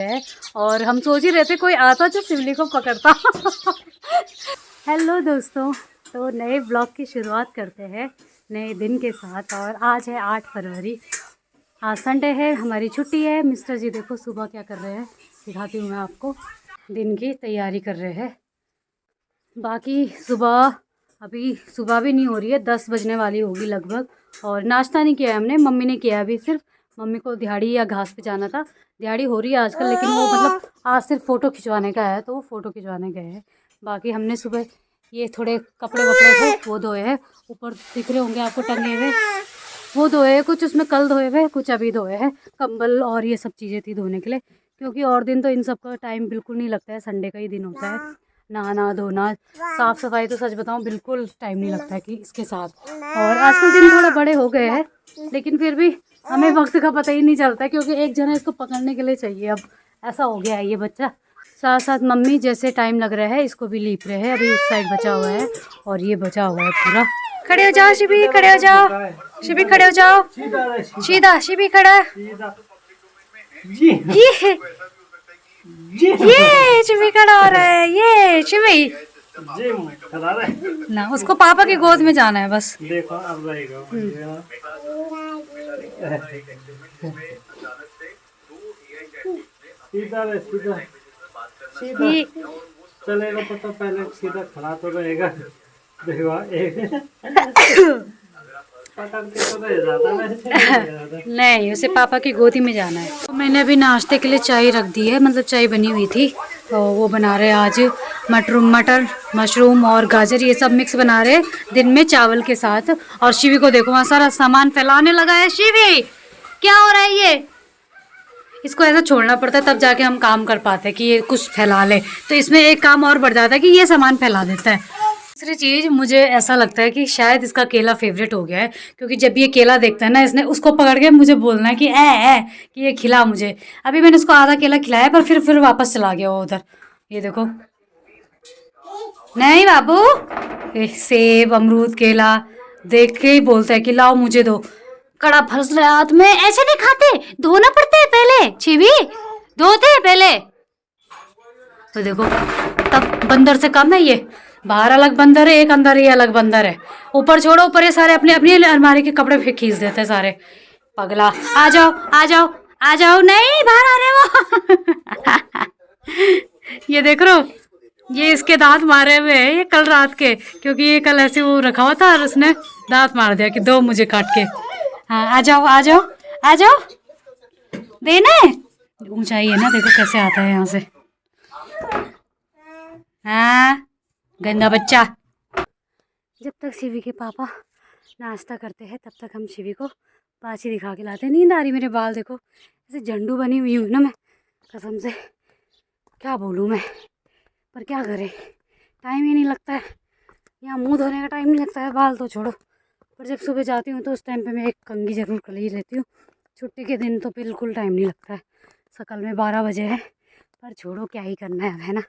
है और हम सोच ही रहे थे कोई आता जो शिवली को पकड़ता। हेलो दोस्तों, तो नए ब्लॉग की शुरुआत करते हैं नए दिन के साथ। और आज है 8 फरवरी, आज संडे है, हमारी छुट्टी है। मिस्टर जी देखो सुबह क्या कर रहे हैं, दिखाती हूँ मैं आपको। दिन की तैयारी कर रहे हैं। बाकी अभी सुबह भी नहीं हो रही है, 10 बजने वाली होगी लगभग। और नाश्ता नहीं किया है हमने, मम्मी ने किया अभी। सिर्फ मम्मी को दिहाड़ी या घास पे जाना था। दिहाड़ी हो रही है आजकल, लेकिन वो मतलब आज सिर्फ फ़ोटो खिंचवाने का है, तो वो फ़ोटो खिंचवाने गए हैं। बाकी हमने सुबह ये थोड़े कपड़े वपड़े थे वो धोए हैं, ऊपर दिख रहे होंगे आपको टंगे हुए, वो धोए हैं। कुछ उसमें कल धोए हुए, कुछ अभी धोए हैं। कंबल और ये सब चीज़ें थी धोने के लिए, क्योंकि और दिन तो इन सब का टाइम बिल्कुल नहीं लगता है, संडे का ही दिन होता है। नहाना धोना साफ़ सफाई तो सच बताऊं बिल्कुल टाइम नहीं लगता है कि इसके साथ। और आजकल दिन थोड़े बड़े हो गए हैं, लेकिन फिर भी हमें वक्त का पता ही नहीं चलता, क्योंकि एक जना इसको पकड़ने के लिए चाहिए। अब ऐसा हो गया है ये बच्चा। साथ साथ मम्मी जैसे टाइम लग रहा है इसको भी लीप रहे हैं। अभी उस साइड बचा हुआ है और ये बचा हुआ है पूरा। खड़े हो जाओ शिबी, खड़े हो जाओ शिबी, खड़े हो जाओ। सीधा शिबी खड़ा। ये शिबी खड़ा हो रहा है, ये शिबी ना, उसको पापा की गोद में जाना है बस। देखो अब रहेगा। सीधा रहे, सीधा सीधा चलेगा तो पहले सीधा खड़ा तो रहेगा। देखो एक पकड़ के तो नहीं जाता, वैसे नहीं, उसे पापा की गोदी में जाना है। तो मैंने अभी नाश्ते के लिए चाय रख दी है, मतलब चाय बनी हुई थी, तो वो बना रहे हैं आज मटर मशरूम और गाजर, ये सब मिक्स बना रहे हैं दिन में चावल के साथ। और शिवी को देखो वहाँ सारा सामान फैलाने लगा है। शिवी क्या हो रहा है ये? इसको ऐसा छोड़ना पड़ता है तब जाके हम काम कर पाते हैं कि ये कुछ फैला ले, तो इसमें एक काम और बढ़ जाता है कि ये सामान फैला देता है। दूसरी चीज़, मुझे ऐसा लगता है कि शायद इसका केला फेवरेट हो गया है, क्योंकि जब ये केला देखता है ना, इसने उसको पकड़ के मुझे बोलना है कि ए कि ये खिला मुझे। अभी मैंने उसको आधा केला खिलाया, पर फिर वापस चला गया वो उधर। ये देखो, नहीं बाबू, सेब अमरूद केला देख के ही बोलता है कि लाओ मुझे दो। कड़ा फंस रहा है हाथ में, ऐसे नहीं खाते, धोना पड़ता है पहले। छिवी धोते हैं पहले। तो देखो, तब बंदर से कम है ये। बाहर अलग बंदर है, एक अंदर ही अलग बंदर है। ऊपर छोड़ो, ऊपर ये सारे अपनी अपनी अलमारी के कपड़े फिर खींच देते हैं सारे। पगला, आ जाओ आ जाओ आ जाओ, नहीं बाहर आ रहे वो। ये देख रो, ये इसके दांत मारे हुए हैं ये कल रात के, क्योंकि ये कल ऐसे वो रखा हुआ था और उसने दांत मार दिया कि दो मुझे काट के। हाँ आ जाओ आ जाओ आ जाओ, देना है। ऊंचाई है ना, देखो कैसे आता है यहाँ से। हाँ गंदा बच्चा। जब तक शिवी के पापा नाश्ता करते हैं तब तक हम शिवी को पाची दिखा के लाते हैं। नींद आ रही, मेरे बाल देखो ऐसे झंडू बनी हुई हूँ ना मैं, कसम से क्या बोलूँ मैं, पर क्या करें, टाइम ही नहीं लगता है। यहाँ मुंह धोने का टाइम नहीं लगता है, बाल तो छोड़ो। पर जब सुबह जाती हूँ तो उस टाइम पे मैं एक कंघी ज़रूर कर ही लेती हूँ। छुट्टी के दिन तो बिल्कुल टाइम नहीं लगता है। सकल में 12 बजे है, पर छोड़ो क्या ही करना है ना।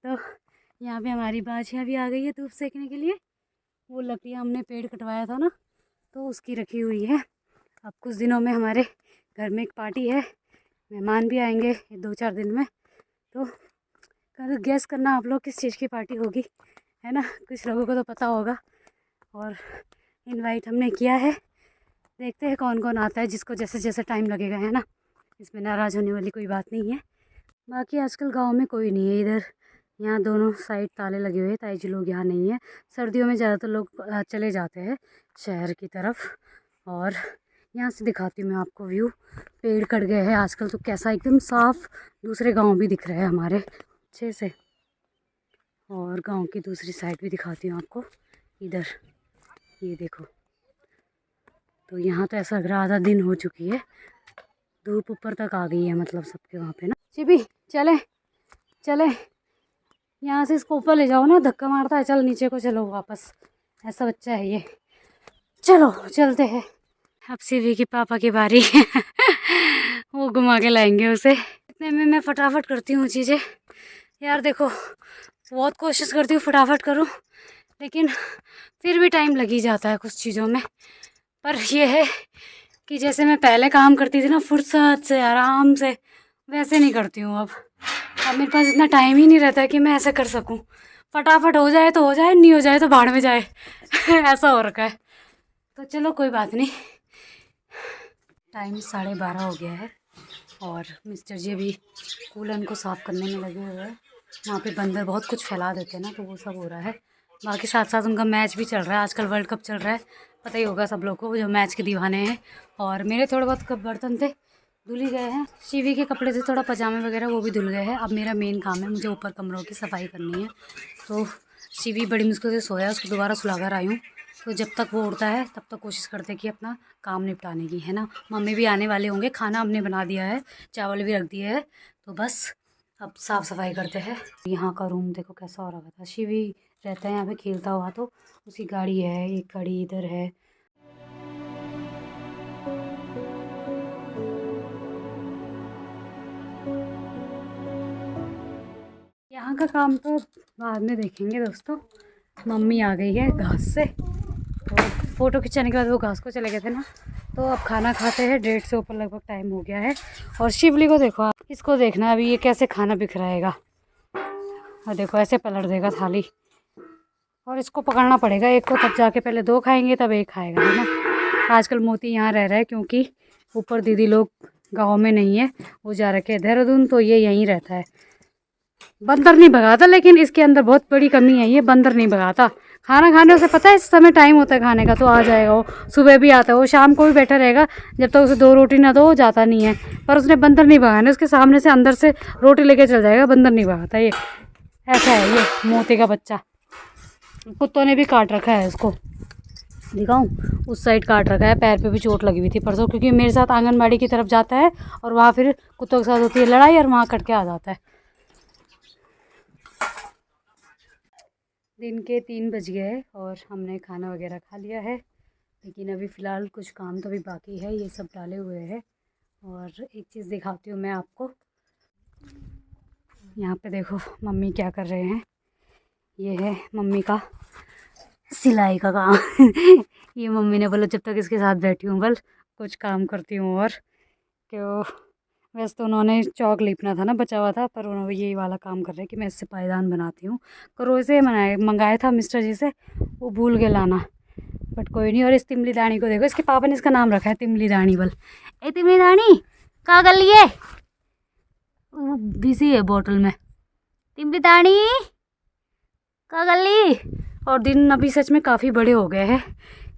तो यहाँ पे हमारी बाछियाँ भी आ गई है धूप सेकने के लिए। वो लकड़ियाँ हमने पेड़ कटवाया था ना, तो उसकी रखी हुई है। अब कुछ दिनों में हमारे घर में एक पार्टी है, मेहमान भी आएंगे 2-4 दिन में। तो गैस करना आप लोग किस चीज़ की पार्टी होगी, है ना? कुछ लोगों को तो पता होगा। और इनवाइट हमने किया है, देखते हैं कौन कौन आता है, जिसको जैसे जैसे टाइम लगेगा, है ना? इसमें नाराज़ होने वाली कोई बात नहीं है। बाकी आजकल गांव में कोई नहीं है इधर, यहाँ दोनों साइड ताले लगे हुए हैं, ताई जी लोग यहाँ नहीं है। सर्दियों में ज़्यादातर लोग चले जाते हैं शहर की तरफ। और यहाँ से दिखाती हूँ मैं आपको व्यू। पेड़ कट गए हैं आजकल, तो कैसा एकदम साफ़ दूसरे गांव भी दिख रहे हैं हमारे अच्छे से। और गांव की दूसरी साइड भी दिखाती हूँ आपको, इधर ये देखो। तो यहाँ तो ऐसा लग रहा आधा दिन हो चुकी है, धूप ऊपर तक आ गई है, मतलब सबके वहाँ पे ना। चिबी चले चले, यहाँ से इसको ऊपर ले जाओ ना, धक्का मारता है। चल नीचे को चलो वापस, ऐसा बच्चा है ये। चलो चलते हैं। अब शिवी की पापा की बारी। वो घुमा के लाएंगे उसे। इतने में मैं फटाफट करती हूँ चीज़ें यार। देखो बहुत कोशिश करती हूँ फटाफट करूँ, लेकिन फिर भी टाइम लग ही जाता है कुछ चीज़ों में। पर ये है कि जैसे मैं पहले काम करती थी ना फुर्सत से आराम से, वैसे नहीं करती हूँ अब मेरे पास इतना टाइम ही नहीं रहता है कि मैं ऐसे कर सकूँ। फटाफट हो जाए तो हो जाए, नहीं हो जाए तो भाड़ में जाए ऐसा हो रखा है। तो चलो कोई बात नहीं। टाइम 12:30 हो गया है और मिस्टर जी अभी कूलन को साफ़ करने में लगे हुए हैं। वहाँ पे बंदर बहुत कुछ फैला देते हैं ना, तो वो सब हो रहा है। बाकी साथ साथ उनका मैच भी चल रहा है, आजकल वर्ल्ड कप चल रहा है, पता ही होगा सब लोग को जो मैच के दीवाने हैं। और मेरे थोड़े बहुत बर्तन थे धुल ही गए हैं, शिवी के कपड़े थे थोड़ा पजामे वगैरह वो भी धुल गए हैं। अब मेरा मेन काम है, मुझे ऊपर कमरों की सफाई करनी है। तो शिवी बड़ी मुश्किल से सोया, उसको दोबारा सुलाकर आई हूँ। तो जब तक वो उड़ता है तब तक कोशिश करते हैं कि अपना काम निपटाने की, है ना। मम्मी भी आने वाले होंगे, खाना हमने बना दिया है, चावल भी रख दिए है, तो बस अब साफ़ सफाई करते हैं। यहाँ का रूम देखो कैसा हो रहा था। शिवी रहता है यहाँ पे खेलता हुआ, तो उसकी गाड़ी है, एक गाड़ी इधर है। यहाँ का काम तो बाद में देखेंगे दोस्तों। मम्मी आ गई है घास से, और फ़ोटो खिंचाने के बाद वो घास को चले गए थे ना, तो अब खाना खाते हैं। 1:30 से ऊपर लगभग टाइम हो गया है। और शिवली को देखो आप, इसको देखना अभी ये कैसे खाना बिखराएगा। और देखो ऐसे पलट देगा थाली, और इसको पकड़ना पड़ेगा एक को, तब जाके पहले 2 खाएंगे तब 1 खाएगा, है ना। आजकल मोती यहाँ रह रहा है क्योंकि ऊपर दीदी लोग गाँव में नहीं है, वो जा रखे देहरादून, तो ये यहीं रहता है। बंदर नहीं भगाता, लेकिन इसके अंदर बहुत बड़ी कमी है, ये बंदर नहीं भगाता। खाना खाने से पता है इस समय टाइम होता है खाने का, तो आ जाएगा वो। सुबह भी आता है वो, शाम को भी बैठा रहेगा, जब तक उसे 2 रोटी ना दो वो जाता नहीं है। पर उसने बंदर नहीं भगाने, उसके सामने से अंदर से रोटी लेके चल जाएगा, बंदर नहीं भगाता ये। ऐसा है ये मोती का बच्चा। कुत्तों ने भी काट रखा है इसको, दिखाऊं, उस साइड काट रखा है, पैर पे भी चोट लगी हुई थी परसों, क्योंकि मेरे साथ आंगनबाड़ी की तरफ जाता है और वहाँ फिर कुत्तों के साथ होती है लड़ाई, और वहाँ कट के आ जाता है। दिन के 3 बज गए और हमने खाना वगैरह खा लिया है, लेकिन अभी फ़िलहाल कुछ काम तो अभी बाकी है, ये सब डाले हुए हैं। और एक चीज़ दिखाती हूँ मैं आपको, यहाँ पे देखो मम्मी क्या कर रहे हैं। ये है मम्मी का सिलाई का काम ये मम्मी ने बोला जब तक इसके साथ बैठी हूँ बल कुछ काम करती हूँ। और क्यों, वैसे तो उन्होंने चौक लिपना था ना, बचा हुआ था, पर उन्होंने यही वाला काम कर रहे हैं कि मैं इससे पायदान बनाती हूँ। क्रोशे मंगाया था मिस्टर जी से, वो भूल के लाना, बट कोई नहीं। और इस तिमली दानी को देखो, इसके पापा ने इसका नाम रखा है तिमली दानी बल। ए तिमली दानी कहाँ कर लिए, वो बिजी है बोतल में। तिमली दानी कहाँ कर ली। और दिन अभी सच में काफ़ी बड़े हो गए हैं,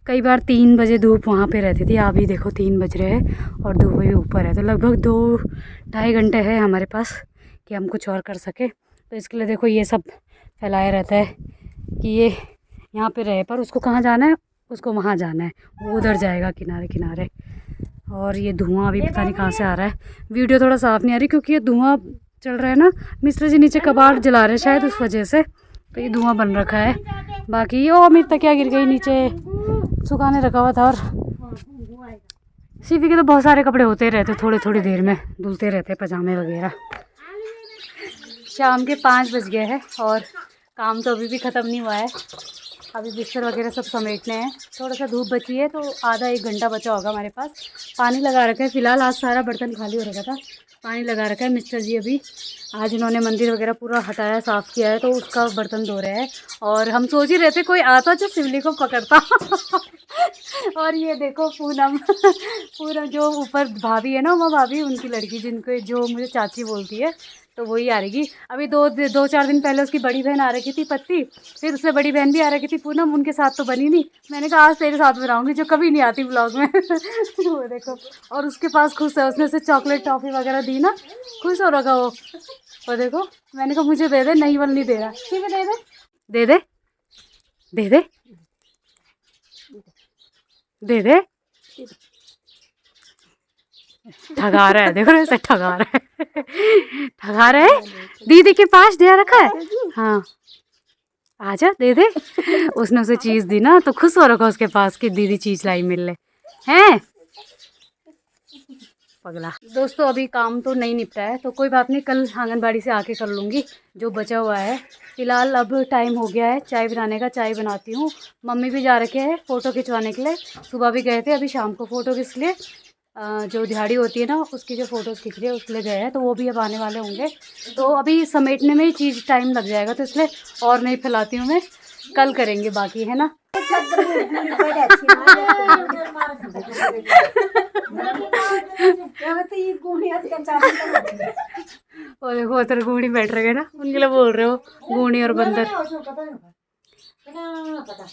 कई बार 3 बजे धूप वहाँ पे रहती थी, अभी देखो 3 बज रहे हैं और धूप भी ऊपर है, तो लगभग 2-2.5 घंटे है हमारे पास कि हम कुछ और कर सके। तो इसके लिए देखो ये सब फैलाया रहता है कि ये यहाँ पे रहे, पर उसको कहाँ जाना है, उसको वहाँ जाना है, वो उधर जाएगा किनारे किनारे। और ये धुआं अभी पता नहीं कहाँ से आ रहा है, वीडियो थोड़ा साफ़ नहीं आ रही क्योंकि ये धुआं चल रहा है ना, मिस्टर जी नीचे कबाड़ जला रहे हैं शायद उस वजह से, तो ये धुआं बन रखा है। बाकी ओ मेरी तकिया गिर गई नीचे, सुखाने रखा हुआ था। और सीफी के तो बहुत सारे कपड़े होते रहते, थोड़ी थोड़ी देर में धुलते रहते पजामे वगैरह। शाम के 5 बज गए हैं और काम तो अभी भी ख़त्म नहीं हुआ है, अभी बिस्तर वगैरह सब समेटने हैं। थोड़ा सा धूप बची है, तो आधा 1 घंटा बचा होगा हमारे पास। पानी लगा रखा है फ़िलहाल, आज सारा बर्तन खाली हो रखा था, पानी लगा रखा है। मिस्टर जी अभी आज इन्होंने मंदिर वगैरह पूरा हटाया साफ़ किया है, तो उसका बर्तन धो रहे हैं। और हम सोच ही रहे थे कोई आता जो शिवली को पकड़ता और ये देखो पूनम पूनम जो ऊपर भाभी है ना, वो भाभी उनकी लड़की, जिनको जो मुझे चाची बोलती है, तो वही आ रही। अभी 2-4 दिन पहले उसकी बड़ी बहन आ रखी थी पत्ती, फिर उससे बड़ी बहन भी आ रखी थी पूनम, उनके साथ तो बनी नहीं। मैंने कहा आज तेरे साथ बनाऊंगी, जो कभी नहीं आती ब्लॉग में वो देखो, और उसके पास खुश है, उसने उसे चॉकलेट टॉफ़ी वगैरह दी ना, खुश हो रखा वो देखो। मैंने कहा मुझे दे दे, नहीं बल नहीं दे रहा, ठीक है दे दे दे दे दे दे दे दे, ठगा रहा है देखो, ऐसे ठगा रहा है ठगा रहा है। दीदी के पास दे रखा है, हाँ आजा दे दे। उसने उसे चीज़ दी ना, तो खुश हो रखा उसके पास कि दीदी चीज़ लाई मिल ले हैं। पगला। दोस्तों अभी काम तो नहीं निपटा है तो कोई बात नहीं, कल आंगनबाड़ी से आके कर लूँगी जो बचा हुआ है। फ़िलहाल अब टाइम हो गया है चाय बनाने का, चाय बनाती हूँ। मम्मी भी जा रखे हैं फ़ोटो खिंचवाने के लिए, सुबह भी गए थे, अभी शाम को फ़ोटो किस लिए जो दिहाड़ी होती है ना उसकी जो फ़ोटोज़ खींच रही है उसके लिए गए हैं, तो वो भी अब आने वाले होंगे। तो अभी समेटने में ही चीज़ टाइम लग जाएगा, तो इसलिए और नहीं फैलाती हूँ मैं, कल करेंगे बाकी, है ना। और देखो उधर गूढ़ी बैठ रहे ना, उनके लिए बोल रहे हो गूढ़ी और बंदर।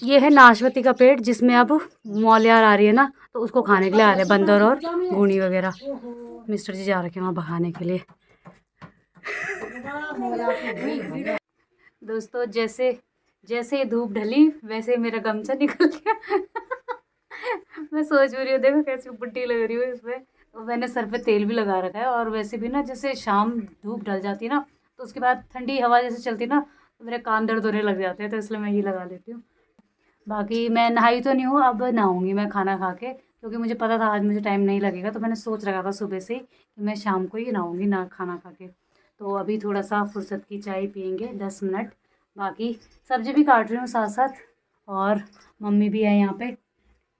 ये है नाशपाती का पेड़ जिसमें अब मौलियार आ रही है ना, तो उसको खाने के लिए आ रहे हैं बंदर और गूढ़ी वगैरह। मिस्टर जी जा रखे हैं वहाँ भगाने के लिए। दोस्तों जैसे जैसे धूप ढली वैसे मेरा गमछा निकल गया। मैं सोच रही हूँ देखो कैसी बुड्ढी लग रही हूँ इसमें। तो मैंने सर पे तेल भी लगा रखा है, और वैसे भी ना जैसे शाम धूप ढल जाती है ना तो उसके बाद ठंडी हवा जैसे चलती है ना तो मेरे कान दर्द होने लग जाते हैं, तो इसलिए मैं ये लगा लेती हूँ। बाकी मैं नहाई तो नहीं हूँ, अब नहाऊंगी मैं खाना खा के, क्योंकि मुझे पता था आज मुझे टाइम नहीं लगेगा, तो मैंने सोच रखा था सुबह से ही कि मैं शाम को ही नहाऊंगी ना खाना खा के। तो अभी थोड़ा सा फुर्सत की चाय पियेंगे 10 मिनट। बाकी सब्जी भी काट रही हूँ साथ साथ, और मम्मी भी है यहाँ पे।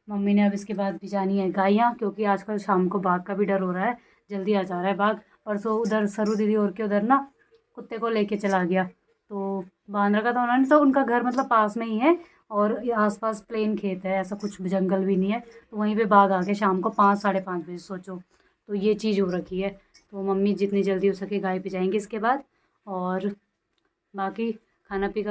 मम्मी ने अब इसके बाद भी जानी है गायें, क्योंकि आजकल शाम को बाघ का भी डर हो रहा है, जल्दी आ जा रहा है बाघ। परसों उधर सरू दीदी और के उधर ना कुत्ते को लेके चला गया, तो बांध रखा था उन्होंने। तो उनका घर मतलब पास में ही है, और ये आसपास प्लेन खेत है, ऐसा कुछ जंगल भी नहीं है, तो वहीं पे बाघ आके शाम को 5 साढ़े 5 बजे सोचो, तो ये चीज़ हो रखी है। तो मम्मी जितनी जल्दी हो सके गाय पे जाएंगे इसके बाद, और बाकी खाना पी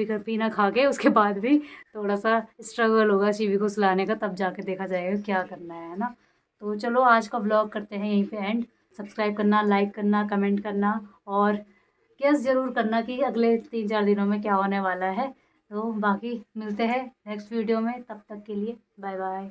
कर पीना खा के उसके बाद भी थोड़ा सा स्ट्रगल होगा शिवी को सुलाने का, तब जाके देखा जाएगा क्या करना है ना। तो चलो आज का व्लॉग करते हैं यहीं पे एंड। सब्सक्राइब करना, लाइक करना, कमेंट करना, और गेस ज़रूर करना कि अगले 3-4 दिनों में क्या होने वाला है। तो बाकी मिलते हैं नेक्स्ट वीडियो में, तब तक के लिए बाय बाय।